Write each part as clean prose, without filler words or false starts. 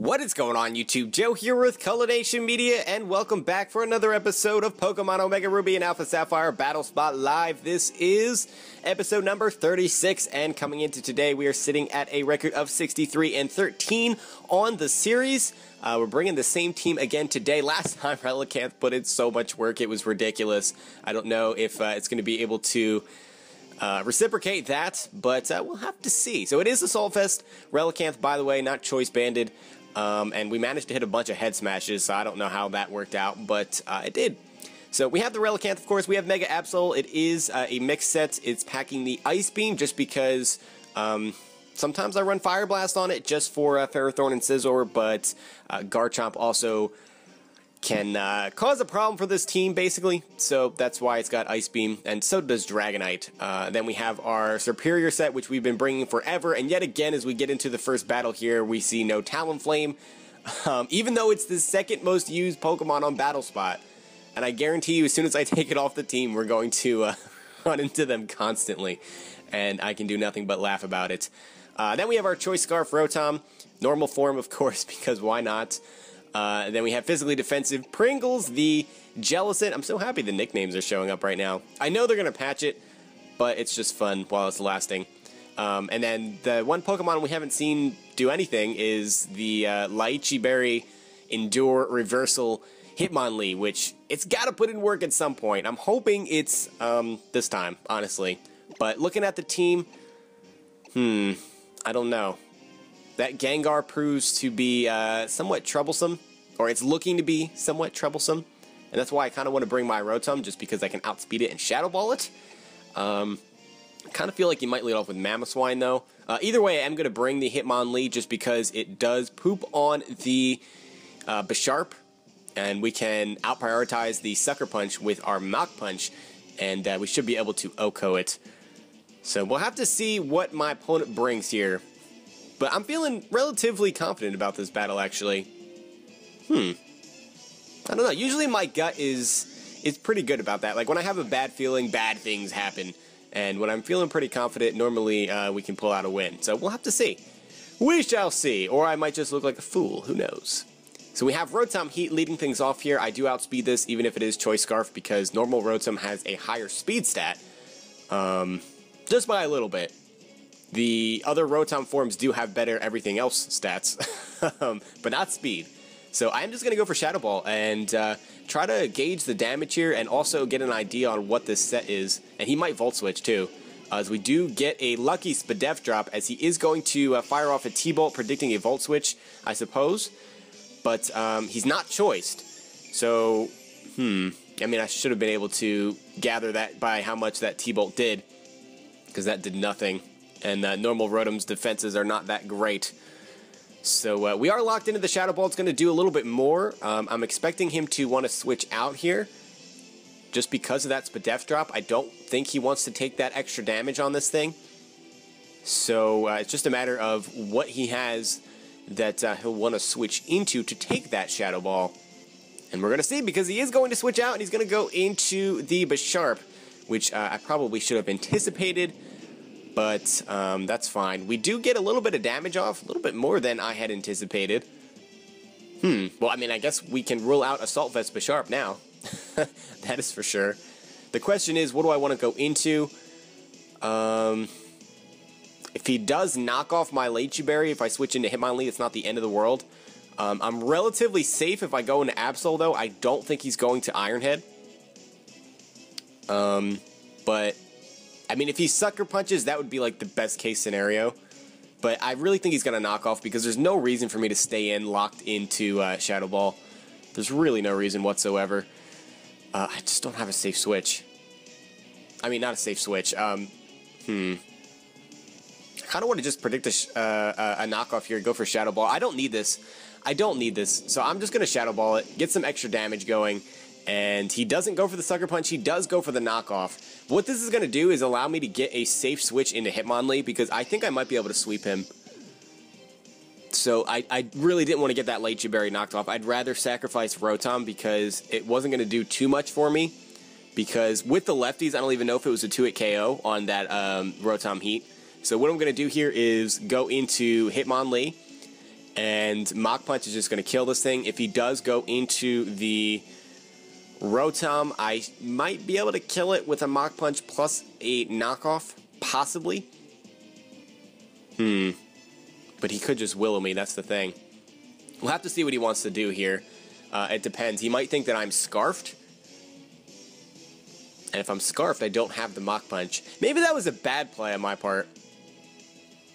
What is going on, YouTube? Joe here with Culination Media, and welcome back for another episode of Pokemon Omega Ruby and Alpha Sapphire Battle Spot Live. This is episode number 36, and coming into today, we are sitting at a record of 63-13 on the series. We're bringing the same team again today. Last time, Relicanth put in so much work, it was ridiculous. I don't know if it's going to be able to reciprocate that, but we'll have to see. So it is Assault Vest. Relicanth, by the way, not choice banded. And we managed to hit a bunch of head smashes, so I don't know how that worked out, but it did. So we have the Relicanth, of course. We have Mega Absol. It is a mixed set. It's packing the Ice Beam just because sometimes I run Fire Blast on it just for Ferrothorn and Scizor, but Garchomp also can cause a problem for this team, basically. So that's why it's got Ice Beam, and so does Dragonite. Then we have our Superior set, which we've been bringing forever, and yet again, as we get into the first battle here, we see no Talonflame, even though it's the second most used Pokemon on Battle Spot. And I guarantee you, as soon as I take it off the team, we're going to run into them constantly, and I can do nothing but laugh about it. Then we have our Choice Scarf Rotom, normal form, of course, because why not? Then we have Physically Defensive Pringles, the Jellicent. I'm so happy the nicknames are showing up right now. I know they're going to patch it, but it's just fun while it's lasting. And then the one Pokemon we haven't seen do anything is the Lychee Berry Endure Reversal Hitmonlee, which it's got to put in work at some point. I'm hoping it's this time, honestly. But looking at the team, I don't know. That Gengar proves to be somewhat troublesome, or it's looking to be somewhat troublesome, and that's why I kind of want to bring my Rotom, just because I can outspeed it and Shadow Ball it. I kind of feel like you might lead off with Mamoswine, though. Either way, I'm going to bring the Hitmonlee just because it does poop on the Bisharp, and we can out-prioritize the Sucker Punch with our Mach Punch, and we should be able to OHKO it. So we'll have to see what my opponent brings here. But I'm feeling relatively confident about this battle, actually. I don't know. Usually my gut is pretty good about that. Like, when I have a bad feeling, bad things happen. And when I'm feeling pretty confident, normally we can pull out a win. So we'll have to see. We shall see. Or I might just look like a fool. Who knows? So we have Rotom Heat leading things off here. I do outspeed this, even if it is Choice Scarf, because normal Rotom has a higher speed stat. Just by a little bit. The other Rotom forms do have better everything else stats, but not speed. So I'm just going to go for Shadow Ball and try to gauge the damage here and also get an idea on what this set is. And he might Volt Switch too, as we do get a lucky Spadef drop, as he is going to fire off a T-Bolt, predicting a Volt Switch, I suppose. But he's not choiced. So, I mean, I should have been able to gather that by how much that T-Bolt did, because that did nothing. And normal Rotom's defenses are not that great. So we are locked into the Shadow Ball. It's going to do a little bit more. I'm expecting him to want to switch out here, just because of that Spadef drop. I don't think he wants to take that extra damage on this thing. So it's just a matter of what he has that he'll want to switch into to take that Shadow Ball. And we're going to see, because he is going to switch out, and he's going to go into the Bisharp, which I probably should have anticipated. But that's fine. We do get a little bit of damage off, a little bit more than I had anticipated. Well, I mean, I guess we can rule out Assault Vest Bisharp now. That is for sure. The question is, what do I want to go into? If he does knock off my Lychee Berry, if I switch into Hitmonlee, it's not the end of the world. I'm relatively safe if I go into Absol, though. I don't think he's going to Iron Head. But I mean, if he Sucker Punches, that would be like the best case scenario. But I really think he's going to knock off, because there's no reason for me to stay in, locked into Shadow Ball. There's really no reason whatsoever. I just don't have a safe switch. I mean, not a safe switch. I kind of want to just predict a knockoff here, go for Shadow Ball. I don't need this. I don't need this. So I'm just going to Shadow Ball it, get some extra damage going. And he doesn't go for the Sucker Punch, he does go for the knockoff. What this is going to do is allow me to get a safe switch into Hitmonlee, because I think I might be able to sweep him. So I really didn't want to get that Lychee Berry knocked off. I'd rather sacrifice Rotom, because it wasn't going to do too much for me. Because with the lefties, I don't even know if it was a 2-hit KO on that Rotom Heat. So what I'm going to do here is go into Hitmonlee And Mach Punch is just going to kill this thing. If he does go into the Rotom, I might be able to kill it with a Mach Punch plus a knockoff, possibly. But he could just Willow me, that's the thing. We'll have to see what he wants to do here. It depends. He might think that I'm Scarfed. And if I'm Scarfed, I don't have the Mach Punch. Maybe that was a bad play on my part.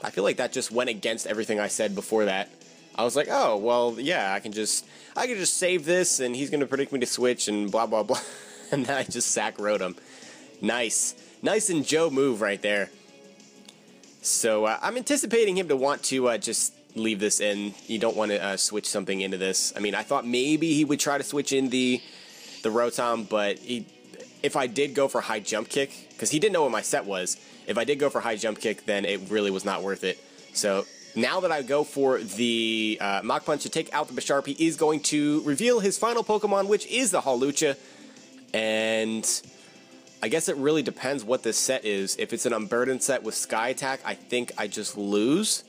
I feel like that just went against everything I said before that. I was like, oh, well, yeah, I can just save this, and he's going to predict me to switch, and blah, blah, blah. And then I just sack Rotom. Nice. Nice and Joe move right there. So I'm anticipating him to want to just leave this in. You don't want to switch something into this. I mean, I thought maybe he would try to switch in the Rotom, but if I did go for high jump kick, because he didn't know what my set was, if I did go for high jump kick, then it really was not worth it. So now that I go for the Mach Punch to take out the Bisharp, he is going to reveal his final Pokemon, which is the Hawlucha. And I guess it really depends what this set is. If it's an Unburdened set with Sky Attack, I think I just lose.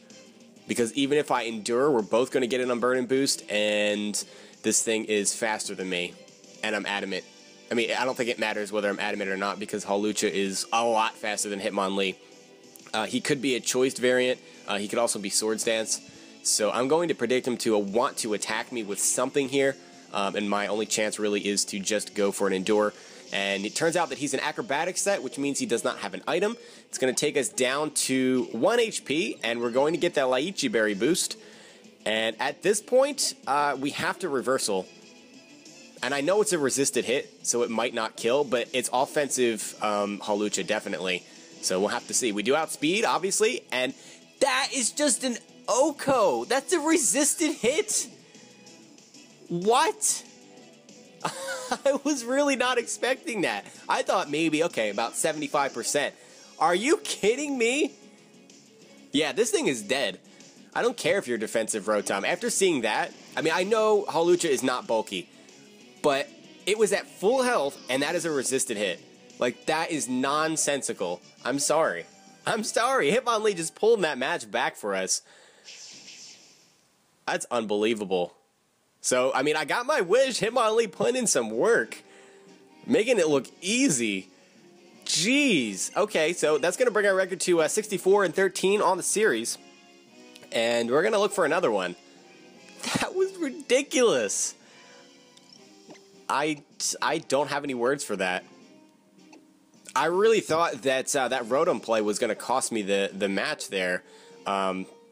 Because even if I Endure, we're both going to get an Unburdened boost, and this thing is faster than me. And I'm Adamant. I mean, I don't think it matters whether I'm Adamant or not, because Hawlucha is a lot faster than Hitmonlee. He could be a Choiced variant. He could also be Swords Dance. So I'm going to predict him to want to attack me with something here. And my only chance really is to just go for an Endure. And it turns out that he's an Acrobatics set, which means he does not have an item. It's going to take us down to 1 HP, and we're going to get that Lychee Berry boost. And at this point, we have to Reversal. And I know it's a resisted hit, so it might not kill, but it's offensive Hawlucha, definitely. So we'll have to see. We do Outspeed, obviously, and that is just an OHKO. That's a resisted hit. What? I was really not expecting that. I thought maybe, okay, about 75%. Are you kidding me? Yeah, this thing is dead. I don't care if you're defensive Rotom. After seeing that, I mean, I know Hawlucha is not bulky, but it was at full health, and that is a resisted hit. Like, that is nonsensical. I'm sorry. I'm sorry. Hitmonlee just pulled that match back for us. That's unbelievable. So, I mean, I got my wish. Hitmonlee put in some work, making it look easy. Jeez. Okay, so that's going to bring our record to 64-13 on the series. And we're going to look for another one. That was ridiculous. I don't have any words for that. I really thought that that Rotom play was going to cost me the match there,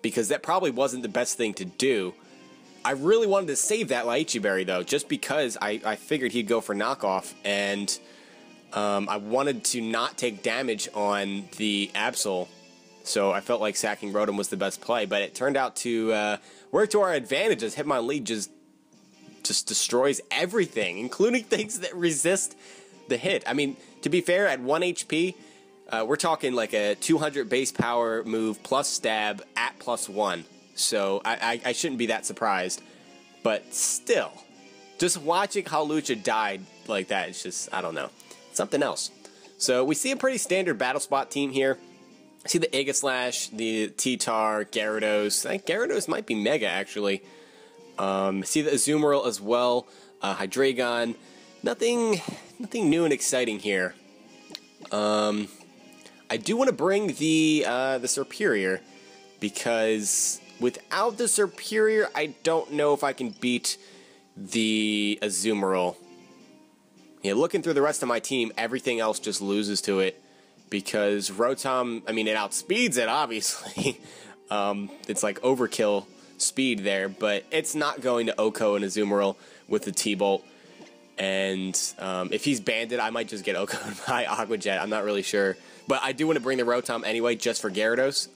because that probably wasn't the best thing to do. I really wanted to save that Lychee Berry, though, just because I figured he'd go for knockoff, and I wanted to not take damage on the Absol, so I felt like sacking Rotom was the best play, but it turned out to work to our advantage as Hitmonlee just destroys everything, including things that resist the hit. I mean, to be fair, at 1 HP, we're talking like a 200 base power move plus stab at +1. So I shouldn't be that surprised. But still, just watching Hawlucha died like that, it's just, I don't know, something else. So we see a pretty standard Battle Spot team here. I see the Aegislash, the T-Tar, Gyarados. I think Gyarados might be Mega, actually. See the Azumarill as well, Hydreigon. Nothing new and exciting here. I do want to bring the Serperior, because without the Serperior, I don't know if I can beat the Azumarill. Yeah, looking through the rest of my team, everything else just loses to it, because Rotom, I mean, it outspeeds it, obviously. It's like overkill speed there, but it's not going to OHKO and Azumarill with the T-Bolt. And if he's banded, I might just get OHKO'd by Aqua Jet. I'm not really sure. But I do want to bring the Rotom anyway, just for Gyarados.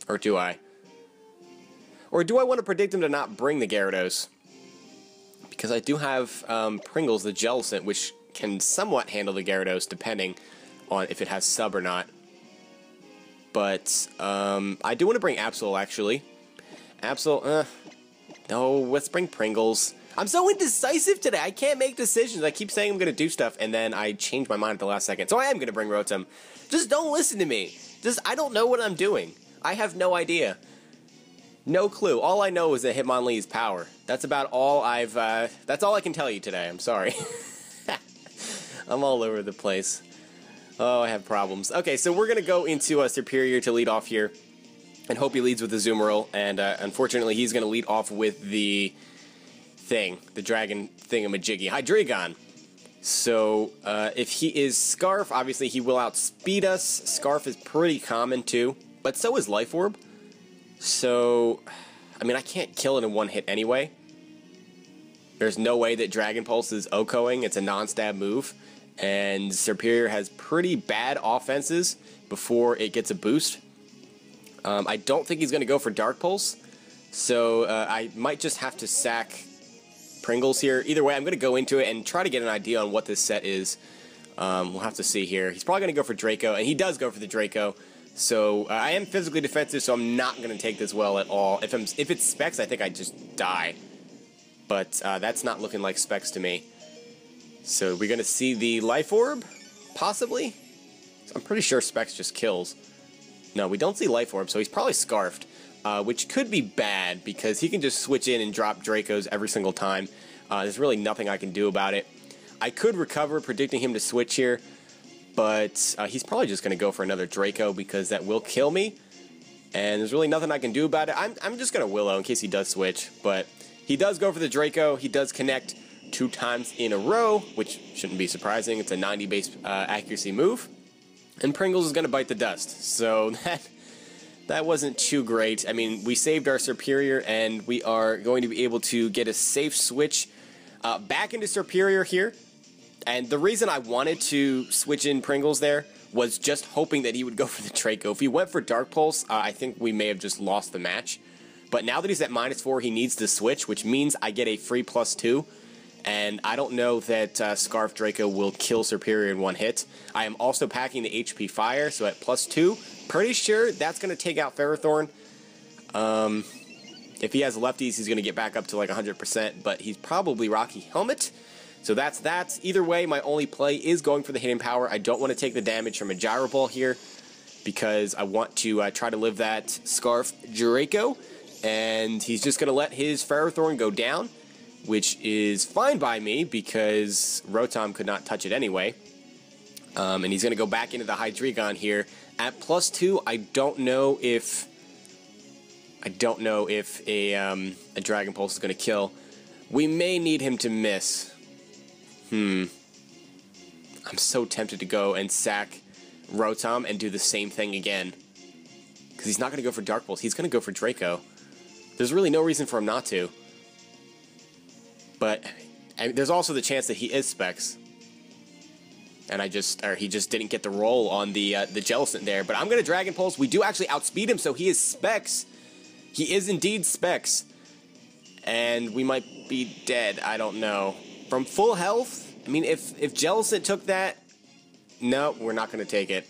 Or do I? Or do I want to predict him to not bring the Gyarados? Because I do have Pringles, the Jellicent, which can somewhat handle the Gyarados, depending on if it has sub or not. But I do want to bring Absol, actually. Absol, no, let's bring Pringles. I'm so indecisive today. I can't make decisions. I keep saying I'm going to do stuff, and then I change my mind at the last second. So I am going to bring Rotom. Just don't listen to me. I don't know what I'm doing. I have no idea. No clue. All I know is that Hitmonlee's power. That's about all that's all I can tell you today. I'm sorry. I'm all over the place. Oh, I have problems. Okay, so we're going to go into Serperior to lead off here. And hope he leads with the Azumarill. And unfortunately, he's going to lead off with the thing. The dragon thingamajiggy. Hydreigon. So, if he is Scarf, obviously he will outspeed us. Scarf is pretty common too. But so is Life Orb. So, I mean, I can't kill it in one hit anyway. There's no way that Dragon Pulse is OHKOing. It's a non-stab move. And Serperior has pretty bad offenses before it gets a boost. I don't think he's going to go for Dark Pulse. So, I might just have to sack Pringles here. Either way, I'm going to go into it and try to get an idea on what this set is. We'll have to see here. He's probably going to go for Draco, and he does go for the Draco. So I am physically defensive, so I'm not going to take this well at all. If it's Specs, I think I just die. But that's not looking like Specs to me. So we're going to see the Life Orb, possibly? I'm pretty sure Specs just kills. No, we don't see Life Orb, so he's probably Scarfed. Which could be bad, because he can just switch in and drop Dracos every single time. There's really nothing I can do about it. I could recover, predicting him to switch here, but he's probably just going to go for another Draco, because that will kill me. And there's really nothing I can do about it. I'm just going to Willow in case he does switch, but he does go for the Draco. He does connect 2 times in a row, which shouldn't be surprising. It's a 90 base accuracy move. And Pringles is going to bite the dust, so that wasn't too great. I mean, we saved our Serperior, and we are going to be able to get a safe switch back into Serperior here. And the reason I wanted to switch in Pringles there was just hoping that he would go for the Draco. If he went for Dark Pulse, I think we may have just lost the match. But now that he's at -4, he needs to switch, which means I get a free +2. And I don't know that Scarf Draco will kill Serperior in one hit. I am also packing the HP Fire, so at +2, pretty sure that's going to take out Ferrothorn. If he has lefties, he's going to get back up to like 100%, but he's probably Rocky Helmet. So that's that. Either way, my only play is going for the Hidden Power. I don't want to take the damage from a Gyro Ball here, because I want to try to live that Scarf Draco. And he's just going to let his Ferrothorn go down, which is fine by me, because Rotom could not touch it anyway. And he's going to go back into the Hydreigon here. At +2, I don't know if a Dragon Pulse is going to kill. We may need him to miss. I'm so tempted to go and sack Rotom and do the same thing again, because he's not going to go for Dark Pulse. He's going to go for Draco. There's really no reason for him not to. But there's also the chance that he is Specs, and he just didn't get the roll on the Jellicent there. But I'm going to Dragon Pulse. We do actually outspeed him, so he is Specs. He is indeed Specs. And we might be dead. I don't know. From full health, I mean, if Jellicent took that, no, we're not going to take it.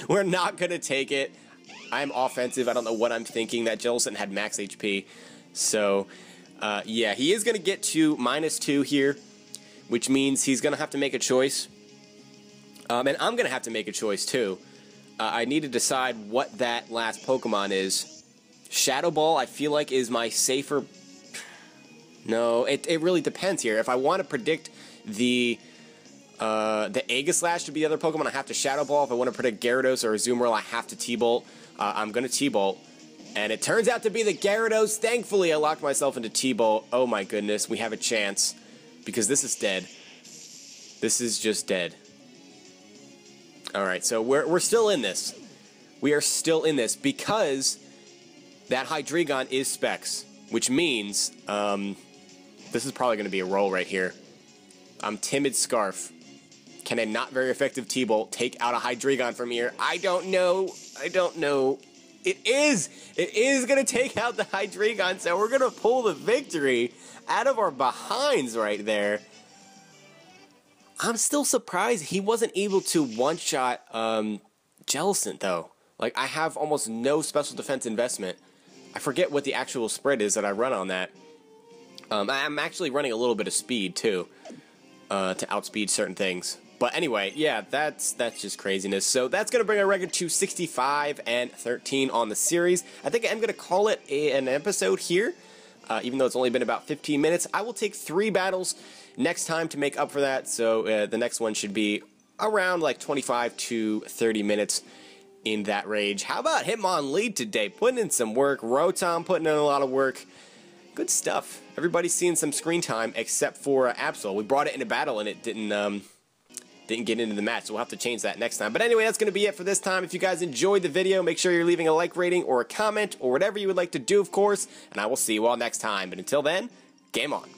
We're not going to take it. I'm offensive. I don't know what I'm thinking. That Jellicent had max HP. So, yeah, he is going to get to -2 here, which means he's going to have to make a choice. And I'm going to have to make a choice, too. I need to decide what that last Pokemon is. Shadow Ball, I feel like, is my safer... No, it really depends here. If I want to predict the Aegislash to be the other Pokemon, I have to Shadow Ball. If I want to predict Gyarados or Azumarill, I have to T-Bolt. I'm going to T-Bolt. And it turns out to be the Gyarados. Thankfully, I locked myself into T-Bolt. Oh my goodness, we have a chance. Because this is dead. This is just dead. Alright, so we're still in this. We are still in this because that Hydreigon is Specs. Which means, this is probably going to be a roll right here. I'm Timid Scarf. Can a not very effective T-Bolt take out a Hydreigon from here? I don't know. I don't know. It is! It is going to take out the Hydreigon, so we're going to pull the victory out of our behinds right there. I'm still surprised he wasn't able to one-shot Jellicent, though. Like, I have almost no special defense investment. I forget what the actual spread is that I run on that. I'm actually running a little bit of speed, too, to outspeed certain things. But anyway, yeah, that's just craziness. So that's going to bring our record to 65-13 on the series. I think I'm going to call it an episode here, even though it's only been about 15 minutes. I will take 3 battles next time to make up for that. So the next one should be around like 25 to 30 minutes in that range. How about Hitmonlead today? Putting in some work. Rotom putting in a lot of work. Good stuff. Everybody's seeing some screen time except for Absol. We brought it into battle and it didn't get into the match, so we'll have to change that next time. But anyway, that's going to be it for this time. If you guys enjoyed the video, make sure you're leaving a like rating or a comment or whatever you would like to do, of course, and I will see you all next time. But until then, game on.